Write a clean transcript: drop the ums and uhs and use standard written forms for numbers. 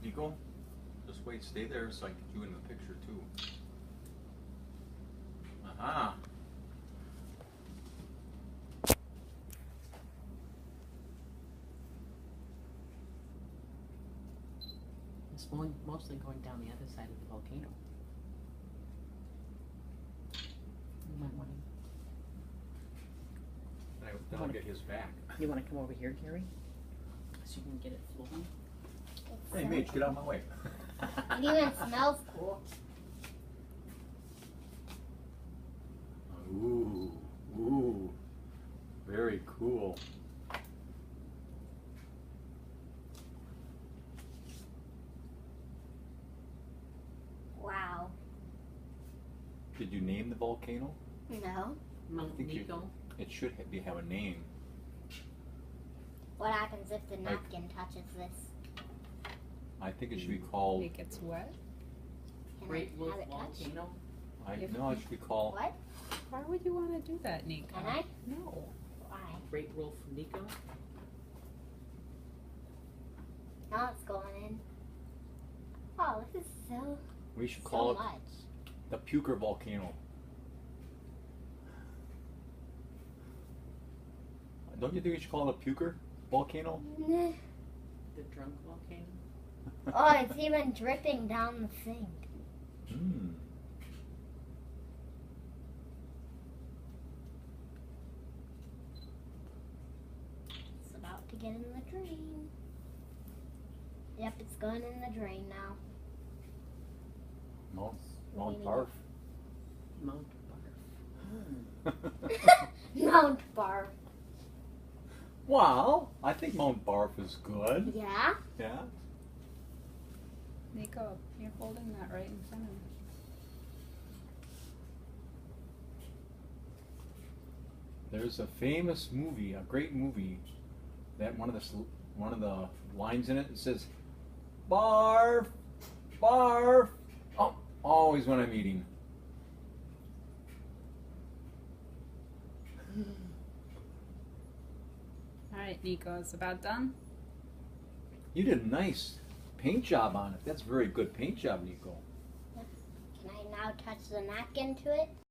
Niko, just wait, stay there so I can get you in the picture too. Aha! It's mostly going down the other side of the volcano. You might want Then I'll get his back. to. You want to come over here, Gary, so you can get it flowing. Hey, Mitch, get out of my way. It even smells cool. Ooh, ooh, very cool. Wow. Did you name the volcano? No. Mount think you- Niko. It should have a name. What happens if the napkin touches this? I think it should be called. It gets wet? Can Great I Wolf have it touch? Volcano. No, it should be called. What? Why would you want to do that, Niko? Can I? No. Why? Great Wolf Niko. Now it's going in. Oh, this is so We should call it much. the Puker Volcano. Don't you think we should call it a Puker Volcano? Nah. The drunk volcano. Oh, it's even dripping down the sink. Hmm. It's about to get in the drain. Yep, it's going in the drain now. Mount Barf. Mount Barf. Mount Barf. Well, I think Mount Barf is good. Yeah? Yeah. Niko, you're holding that right in front of me. There's a famous movie, a great movie, that one of the lines in it says, "Barf, barf." Oh, always when I'm eating. Alright, Niko, it's about done. You did a nice paint job on it. That's a very good paint job, Niko. Can I now touch the napkin to it?